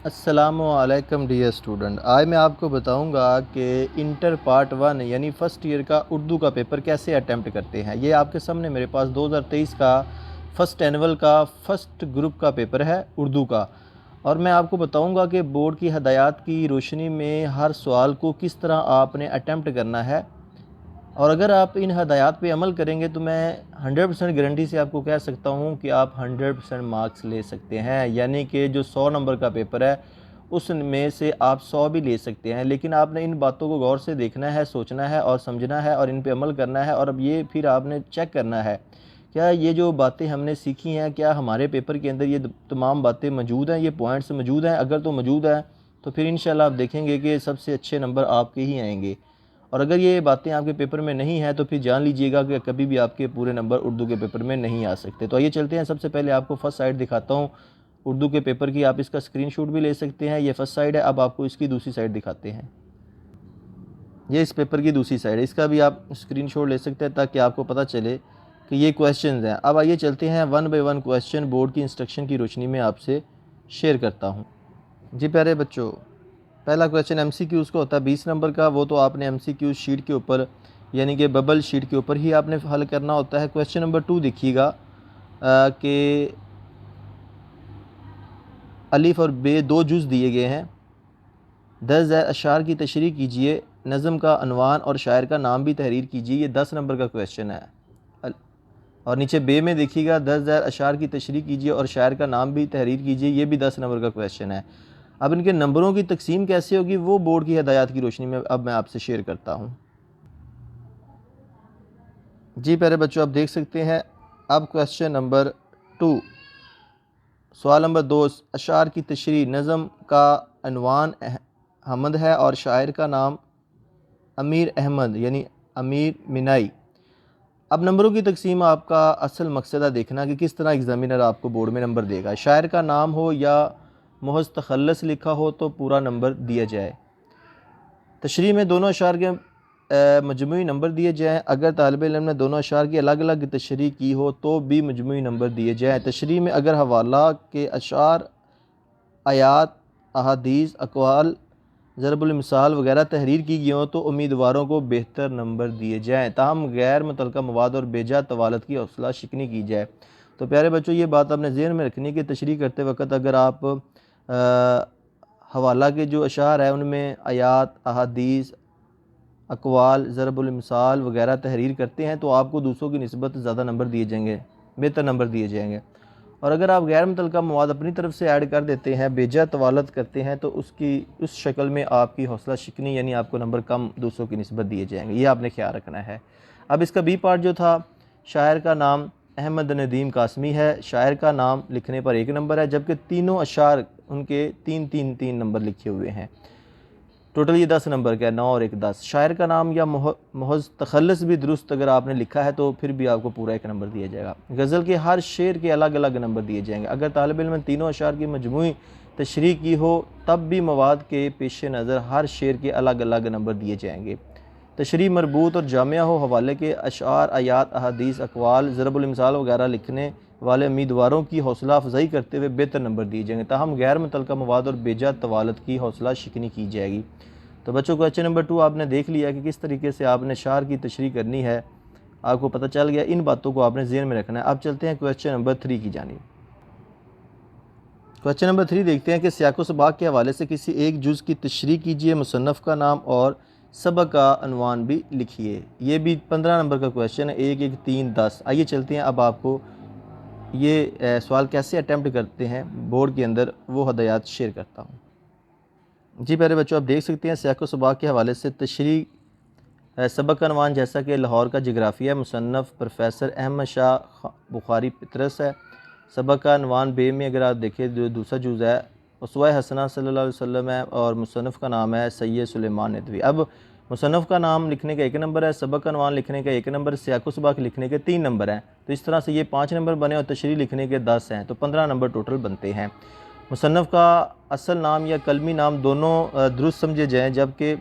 अस्सलामुअलैकुम dear student. आज मैं आपको बताऊंगा कि इंटर पार्ट 1 यानी फ़र्स्ट ईयर का उर्दू का पेपर कैसे अटैम्प्ट करते हैं। ये आपके सामने मेरे पास 2023 का फ़र्स्ट एनुअल का फ़र्स्ट ग्रुप का पेपर है उर्दू का, और मैं आपको बताऊंगा कि बोर्ड की हदायत की रोशनी में हर सवाल को किस तरह आपने अटैम्प्ट करना है। और अगर आप इन हदायत पे अमल करेंगे तो मैं 100% गारंटी से आपको कह सकता हूँ कि आप 100% मार्क्स ले सकते हैं। यानी कि जो 100 नंबर का पेपर है उसमें से आप 100 भी ले सकते हैं। लेकिन आपने इन बातों को गौर से देखना है, सोचना है और समझना है और इन पे अमल करना है। और अब ये फिर आपने चेक करना है क्या ये जो बातें हमने सीखी हैं क्या हमारे पेपर के अंदर ये तमाम बातें मौजूद हैं, ये पॉइंट्स मौजूद हैं। अगर तो मौजूद हैं तो फिर इंशाल्लाह आप देखेंगे कि सबसे अच्छे नंबर आपके ही आएंगे। और अगर ये बातें आपके पेपर में नहीं हैं तो फिर जान लीजिएगा कि कभी भी आपके पूरे नंबर उर्दू के पेपर में नहीं आ सकते। तो आइए चलते हैं, सबसे पहले आपको फर्स्ट साइड दिखाता हूँ उर्दू के पेपर की। आप इसका स्क्रीनशॉट भी ले सकते हैं। ये फर्स्ट साइड है। अब आपको इसकी दूसरी साइड दिखाते हैं। ये इस पेपर की दूसरी साइड है, इसका भी आप स्क्रीनशॉट ले सकते हैं ताकि आपको पता चले कि ये क्वेश्चन हैं। अब आइए चलते हैं 1 बाय 1 क्वेश्चन बोर्ड की इंस्ट्रक्शन की रोशनी में आपसे शेयर करता हूँ। जी प्यारे बच्चों, पहला क्वेश्चन MCQs का होता है 20 नंबर का। वो तो आपने MCQ शीट के ऊपर यानी कि बबल शीट के ऊपर ही आपने हल करना होता है। क्वेश्चन नंबर 2 देखिएगा कि अलिफ और बे दो जुज़ दिए गए हैं। 10,000 अशार की तशरीह कीजिए, नज़म का अनवान और शायर का नाम भी तहरीर कीजिए। ये 10 नंबर का क्वेश्चन है। और नीचे बे में देखिएगा 10,000 अशार की तशरीह कीजिए और शायर का नाम भी तहरीर कीजिए। ये भी 10 नंबर का क्वेश्चन है। अब इनके नंबरों की तकसीम कैसे होगी वो बोर्ड की हदायत की रोशनी में अब मैं आपसे शेयर करता हूँ। जी प्यारे बच्चों, आप देख सकते हैं। अब क्वेश्चन नंबर 2, सवाल नंबर 2, अशार की तशरीह, नज़म का अनवान अहमद है और शायर का नाम अमीर अहमद यानी अमीर मिनाई। अब नंबरों की तकसीम आपका असल मकसद है देखना कि किस तरह एग्ज़ामिनर आपको बोर्ड में नंबर देगा। शायर का नाम हो या मुहज़ तखल्लस लिखा हो तो पूरा नंबर दिया जाए। तशरीह में दोनों अशार के मजमूई नंबर दिए जाएँ। अगर तालिब इल्म ने दोनों अशार की अलग अलग तशरीह की हो तो भी मजमूई नंबर दिए जाएँ। तशरीह में अगर हवाला के अशार, आयात, अहादीस, अक़वाल, ज़रबुल मिसाल वगैरह तहरीर की गई हो तो उम्मीदवारों को बेहतर नंबर दिए जाएँ। ताहम गैर मुतल्लका मवाद और बेजा तवालत की हौसला शिकनी की जाए। तो प्यारे बच्चों, ये बात आपने ज़हन में रखनी कि तशरीह करते वक्त अगर आप हवाला के जो अशार है उनमें आयात, अहादीस, अक़वाल, ज़रबुल मिसाल वगैरह तहरीर करते हैं तो आपको दूसरों की निस्बत ज़्यादा नंबर दिए जाएंगे, बेहतर नंबर दिए जाएंगे। और अगर आप गैर मुतल्लका मवाद अपनी तरफ से ऐड कर देते हैं, बेजा तवालत करते हैं, तो उस शक्ल में आपकी हौसला शिकनी यानी आपको नंबर कम दूसरों की निस्बत दिए जाएंगे। ये आपने ख्याल रखना है। अब इसका बी पार्ट जो था, शायर का नाम अहमद नदीम कासमी है। शायर का नाम लिखने पर 1 नंबर है, जबकि तीनों अशार उनके 3-3-3 नंबर लिखे हुए हैं। टोटल ये 10 नंबर का है, 9 और 1 10। शायर का नाम या महज तखल्लस भी दुरुस्त अगर आपने लिखा है तो फिर भी आपको पूरा 1 नंबर दिया जाएगा। गज़ल के हर शेर के अलग अलग नंबर दिए जाएंगे। अगर तालिब इल्म ने तीनों अशार की मजमूई तशरीह की हो तब भी मवाद के पेश नज़र हर शेर के अलग अलग नंबर दिए जाएंगे। तशरीह मरबूत और जामिया हो, हवाले के अशार, आयात, अहादीस, अक़वाल, ज़रबुल मिसाल वगैरह लिखने वाले उम्मीदवारों की हौसला अफजाई करते हुए बेहतर नंबर दिए जाएंगे। ताहम गैर मुतल्लका मवाद और बेजा तवालत की हौसला शिकनी की जाएगी। तो बच्चों, क्वेश्चन नंबर 2 आपने देख लिया कि किस तरीके से आपने शार की तशरीह करनी है, आपको पता चल गया। इन बातों को आपने ज़हन में रखना है। अब चलते हैं क्वेश्चन नंबर 3 की जानिब। क्वेश्चन नंबर 3 देखते हैं कि सियाक़ व सबाक़ के हवाले से किसी एक जुज़ की तशरीह कीजिए, मुसन्नफ़ का नाम और सबक का अनवान भी लिखिए। ये भी 15 नंबर का क्वेश्चन है, 1, 1, 3, 10। आइए चलते हैं, अब आपको ये सवाल कैसे अटैम्प्ट करते हैं बोर्ड के अंदर वो हदायत शेयर करता हूँ। जी प्यारे बच्चों, आप देख सकते हैं सियाक़ व सबाक़ के हवाले से तशरीह सबक का अनवान जैसा कि लाहौर का जोग्राफिया, मुसन्नफ़ प्रोफेसर अहमद शाह बुखारी पितरस है। सबक का अनवान बे में अगर आप देखें जो दूसरा जुज़ है उसवा हसना सल्लल्लाहु अलैहि वसल्लम है और मुसन्नफ़ का नाम है सैयद सुलेमान नदवी। अब मुसन्नफ़ का नाम लिखने का 1 नंबर है, सबक का अनवान लिखने का 1 नंबर, सियाक़ व सबाक़ लिखने के 3 नंबर हैं। तो इस तरह से ये 5 नंबर बने और तशरीह लिखने के 10 हैं, तो 15 नंबर टोटल बनते हैं। मुसन्नफ़ का असल नाम या कलमी नाम दोनों दुरुस्त समझे जाएँ, जबकि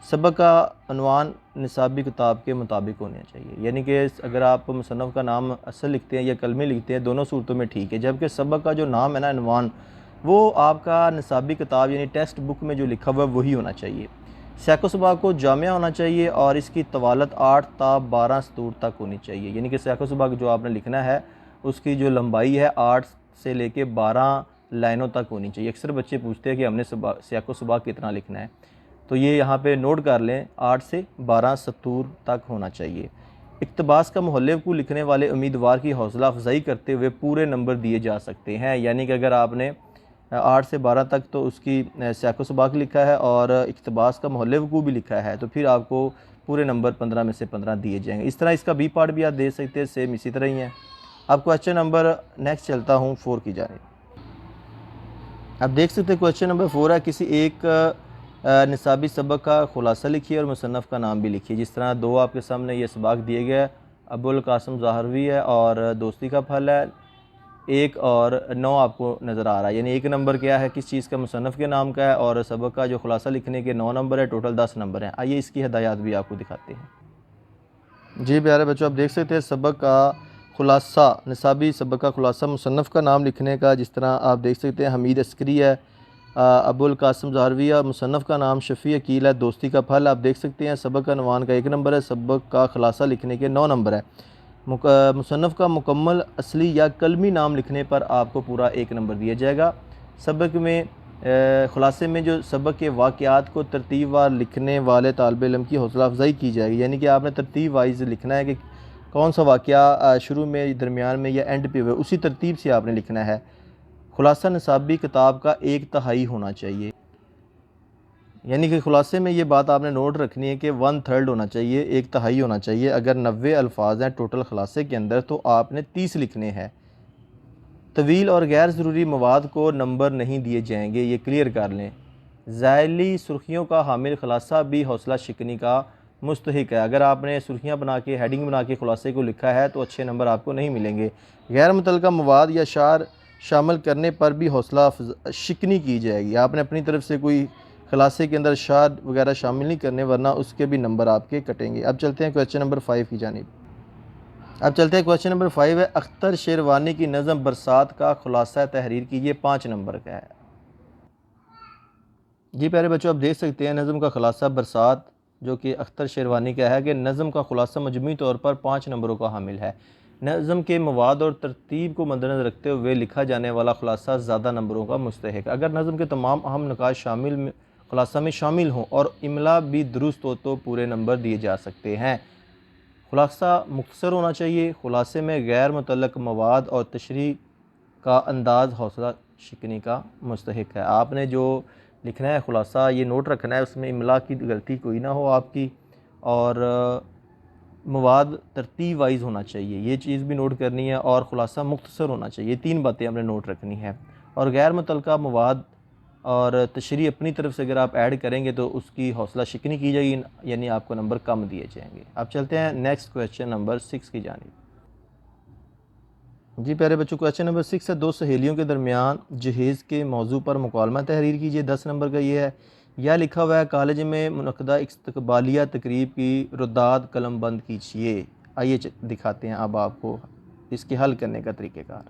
सबक का अनवान निसाबी किताब के मुताबिक होना चाहिए। यानी कि अगर आप मुसन्नफ़ का नाम असल लिखते हैं या कलमी लिखते हैं, दोनों सूरतों में ठीक है, जबकि सबक का जो नाम है ना अनवान, वो आपका निसाबी किताब यानी टेक्स्ट बुक में जो लिखा हुआ है वही होना चाहिए। सैको सबाक को जामिया होना चाहिए और इसकी तवालत 8 ता 12 सतूर तक होनी चाहिए, यानी कि सैको सबाक जो आपने लिखना है उसकी जो लंबाई है 8 से लेके 12 लाइनों तक होनी चाहिए। अक्सर बच्चे पूछते हैं कि हमने सैको सबाक कितना लिखना है, तो ये यहाँ पे नोट कर लें, 8 से 12 सतूर तक होना चाहिए। इक़्तिबास का मुहल्लिफ़ को लिखने वाले उम्मीदवार की हौसला अफजाई करते हुए पूरे नंबर दिए जा सकते हैं, यानी कि अगर आपने 8 से 12 तक तो उसकी सैको सबाक लिखा है और इक़्तिबास का मुहल्लिफ़ को भी लिखा है, तो फिर आपको पूरे नंबर 15 में से 15 दिए जाएंगे। इस तरह इसका बी पार्ट भी आप दे सकते हैं, सेम इसी तरह ही है। अब क्वेश्चन नंबर नेक्स्ट चलता हूँ 4 की जानिब। अब देख सकते हैं क्वेश्चन नंबर 4 है, किसी एक निसाबी सबक का खुलासा लिखिए और मुसन्नफ़ का नाम भी लिखिए। जिस तरह 2 आपके सामने ये सबक दिए गए, अबुल कासिम ज़ाहरवी है और दोस्ती का फल है, 1 और 9 आपको नज़र आ रहा है, यानी 1 नंबर क्या है, किस चीज़ का, मुसन्नफ़ के नाम का है, और सबक का जो खुलासा लिखने के 9 नंबर है, टोटल 10 नंबर हैं। आइए इसकी हिदायत भी आपको दिखाते हैं। जी प्यारे बच्चों, आप देख सकते हैं सबक का खुलासा, निसाबी सबक का खुलासा, मुसन्नफ़ का नाम लिखने का। जिस तरह आप देख सकते हैं हमीद अस्करी है, अबुल कासिम ज़ाहरवी है, मुसन्नफ़ का नाम शफ़ी अकील है, दोस्ती का फल आप देख सकते हैं। सबक का अनवान का 1 नंबर है, सबक का खुलासा लिखने के 9 नंबर है। मुसन्नफ़ का मुकम्मल असली या कलमी नाम लिखने पर आपको पूरा 1 नंबर दिया जाएगा। सबक में खुलासे में जो सबक के वाक़यात को तरतीब वार लिखने वाले तालिब इल्म की हौसला अफजाई की जाएगी, यानी कि आपने तरतीब वाइज लिखना है कि कौन सा वाक़या शुरू में, दरमियान में या एंड पे हुआ, उसी तरतीब से आपने लिखना है। खुलासा निसाबी किताब का 1/3 होना चाहिए, यानी कि खुलासे में ये बात आपने नोट रखनी है कि 1/3 होना चाहिए, 1/3 होना चाहिए। अगर 90 अल्फाज हैं टोटल खुलासे के अंदर तो आपने 30 लिखने हैं। तवील और गैर ज़रूरी मवाद को नंबर नहीं दिए जाएंगे, ये क्लियर कर लें। ज़ायली सुर्खियों का हामिल खुलासा भी हौसला शिकनी का मुस्तहिक है। अगर आपने सुर्खियाँ बना के, हेडिंग बना के खुलासे को लिखा है तो अच्छे नंबर आपको नहीं मिलेंगे। गैर मुतल्लका मवाद या शार शामिल करने पर भी हौसला शिकनी की जाएगी। आपने अपनी तरफ से कोई खुलासे के अंदर शार वगैरह शामिल नहीं करने, वरना उसके भी नंबर आपके कटेंगे। अब चलते हैं क्वेश्चन नंबर 5 की जानिब। अब चलते हैं क्वेश्चन नंबर 5 है, अख्तर शेरवानी की नज़म बरसात का खुलासा तहरीर कीजिए, 5 नंबर का है। जी प्यारे बच्चों, आप देख सकते हैं नज़म का खुलासा बरसात जो कि अख्तर शेरवानी का है कि नज़म का खुलासा मजमूई तौर पर 5 नंबरों का हामिल है। नज़म के मवाद और तरतीब को मद्देनज़र रखते हुए लिखा जाने वाला खुलासा ज़्यादा नंबरों का मुस्तहिक। अगर नज़म के तमाम अहम निकात शामिल खुलासा में शामिल हों और इमला भी दुरुस्त हो तो पूरे नंबर दिए जा सकते हैं। खुलासा मुख्तसर होना चाहिए। खुलासे में गैर मुतल्लक मवाद और तशरीह का अंदाज़ हौसला शिकनी का मुस्तहिक है। आपने जो लिखना है खुलासा ये नोट रखना है, उसमें इमला की गलती कोई ना हो आपकी, और मवाद तरतीब वाइज होना चाहिए, ये चीज़ भी नोट करनी है, और ख़ुलासा मुख्तसर होना चाहिए। 3 बातें हमने नोट रखनी है। और गैर मुतल्लका मवाद और तशरीह अपनी तरफ से अगर आप ऐड करेंगे तो उसकी हौसला शिकनी की जाएगी, यानी आपको नंबर कम दिए जाएंगे। अब चलते हैं नेक्स्ट क्वेश्चन नंबर 6 की जानिब। जी प्यारे बच्चों, क्वेश्चन नंबर 6 है, 2 सहेलियों के दरमियान जहेज़ के मौजू पर मुकालमा तहरीर कीजिए। 10 नंबर का ये है। यह लिखा हुआ है, कॉलेज में मुनक़दा इस्तक़बालिया तकरीब की रुदाद कलम बंद कीजिए। आइए दिखाते हैं अब आपको इसके हल करने का तरीक़ेकार।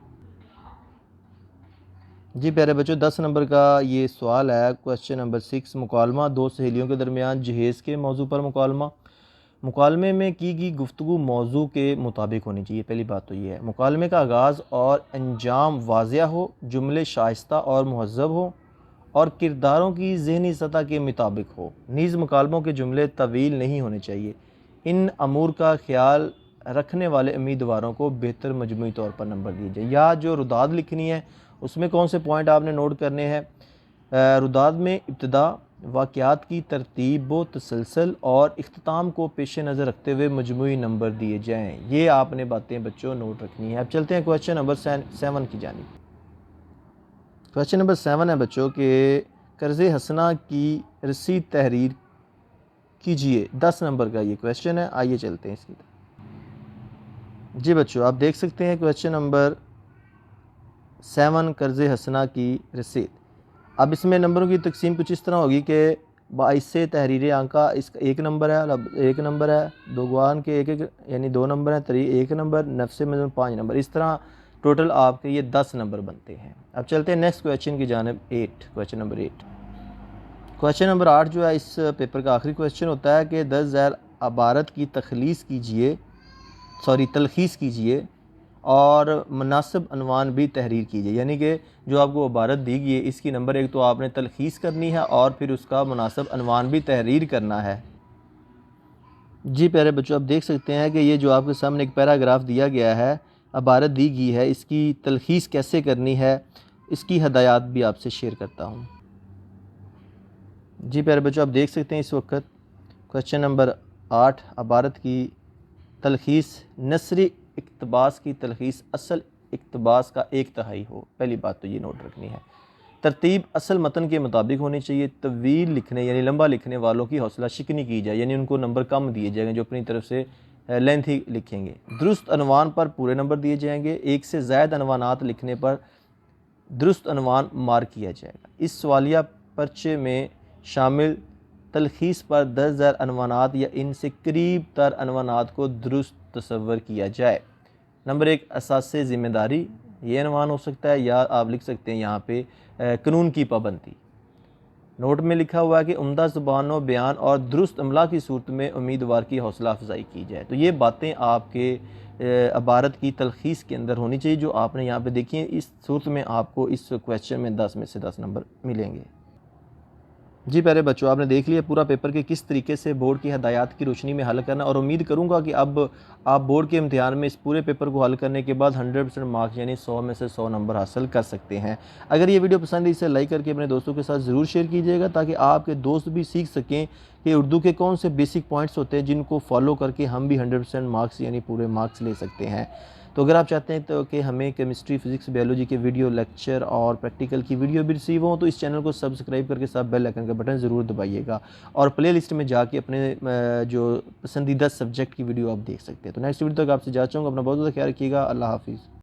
जी प्यारे बच्चों, 10 नंबर का ये सवाल है, क्वेश्चन नंबर 6, मुकालमा 2 सहेलियों के दरमियान जहेज़ के मौजू पर मुकालमा। मुकालमे में की गई गुफ्तगू मौजू के मुताबिक होनी चाहिए। पहली बात तो ये है, मुकालमे का आगाज़ और अंजाम वाज़िया हो, जुमले शाइस्ता और मुहज़्ज़ब हो और किरदारों की ज़हनी सतह के मुताबिक हो। नीज़ मुकालमों के जुमले तवील नहीं होने चाहिए। इन अमूर का ख्याल रखने वाले उम्मीदवारों को बेहतर मजमूई तौर पर नंबर दिए जाए। या जो रुदाद लिखनी है उसमें कौन से पॉइंट आपने नोट करने हैं। रुदाद में इब्तिदा, वाक़यात की तरतीब व तसलसल और इख्तिताम को पेश नज़र रखते हुए मजमूई नंबर दिए जाएँ। ये आपने बातें बच्चों नोट रखनी है। अब चलते हैं क्वेश्चन नंबर 7 की जानिब। क्वेश्चन नंबर 7 है बच्चों के कर्ज़े हसना की रसीद तहरीर कीजिए। 10 नंबर का ये क्वेश्चन है। आइए चलते हैं इसकी तरफ। जी बच्चों, आप देख सकते हैं क्वेश्चन नंबर 7, कर्ज़े हसना की रसीद। अब इसमें नंबरों की तकसीम कुछ इस तरह होगी कि 22 से तहरीर आंका इसका 1 नंबर है, अब 1 नंबर है, दोगवान के 1 1 यानी 2 नंबर हैं, तरी 1 नंबर, नफ्से मज़मून 5 नंबर। इस तरह टोटल आपके ये 10 नंबर बनते हैं। अब चलते हैं नेक्स्ट क्वेश्चन की जानिब, क्वेश्चन नंबर 8। क्वेश्चन नंबर 8 जो है इस पेपर का आखिरी क्वेश्चन होता है कि 10,000 अबारत की तलखीस कीजिए और मुनासिब अनवान भी तहरीर कीजिए। यानी कि जो आपको अबारत दी गई है इसकी नंबर 1 तो आपने तलखीस करनी है और फिर उसका मुनासिब अनवान भी तहरीर करना है। जी प्यारे बच्चों, आप देख सकते हैं कि ये जो आपके सामने एक पैराग्राफ दिया गया है, अबारत दी गई है, इसकी तलखीस कैसे करनी है इसकी हदायत भी आपसे शेयर करता हूँ। जी प्यारे बच्चों, आप देख सकते हैं इस वक्त क्वेश्चन नंबर 8, अबारत की तलखीस नसरी इक्तबास की तलखीस असल इक्तबास का 1/3 हो। पहली बात तो ये नोट रखनी है। तरतीब असल मतन के मुताबिक होनी चाहिए। तवील लिखने यानी लंबा लिखने वालों की हौसला शिकनी की जाए, यानी उनको नंबर कम दिए जाएंगे जो अपनी तरफ से लेंथी लिखेंगे। दुरुस्त अनवान पर पूरे नंबर दिए जाएंगे। एक से ज़ायद अनवानात लिखने पर दुरुस्त अनवान मार्क किया जाएगा। इस सवालिया पर्चे में शामिल तलखीस पर 10,000 अनवानात या इनसे करीब तर अनवानात को दुरुस्त तस्वर किया जाए। नंबर 1, असासे ज़िम्मेदारी, ये अनवान हो सकता है, या आप लिख सकते हैं यहाँ पे कानून की पाबंदी। नोट में लिखा हुआ है कि उम्दा ज़ुबान व बयान और दुरुस्त अमला की सूरत में उम्मीदवार की हौसला अफजाई की जाए। तो ये बातें आपके अबारत की तलखीस के अंदर होनी चाहिए जो आपने यहाँ पे देखी है। इस सूरत में आपको इस क्वेश्चन में 10 में से 10 नंबर मिलेंगे। जी प्यारे बच्चों, आपने देख लिया पूरा पेपर के किस तरीके से बोर्ड की हदायत की रोशनी में हल करना, और उम्मीद करूंगा कि अब आप बोर्ड के इम्तिहान में इस पूरे पेपर को हल करने के बाद 100% मार्क्स यानी 100 में से 100 नंबर हासिल कर सकते हैं। अगर ये वीडियो पसंद है इसे लाइक करके अपने दोस्तों के साथ ज़रूर शेयर कीजिएगा ताकि आपके दोस्त भी सीख सकें कि उर्दू के कौन से बेसिक पॉइंट्स होते हैं जिनको फॉलो करके हम भी 100% मार्क्स यानी पूरे मार्क्स ले सकते हैं। तो अगर आप चाहते हैं तो कि हमें केमिस्ट्री, फिजिक्स, बायोलॉजी के वीडियो लेक्चर और प्रैक्टिकल की वीडियो भी रिसीव हो तो इस चैनल को सब्सक्राइब करके सब बेल आइकन का बटन ज़रूर दबाइएगा और प्ले लिस्ट में जाके अपने जो पसंदीदा सब्जेक्ट की वीडियो आप देख सकते हैं। तो नेक्स्ट वीडियो तक आपसे जा चाहूँगा। अपना बहुत ज़्यादा ख्याल रखिएगा। अल्लाह हाफिज़।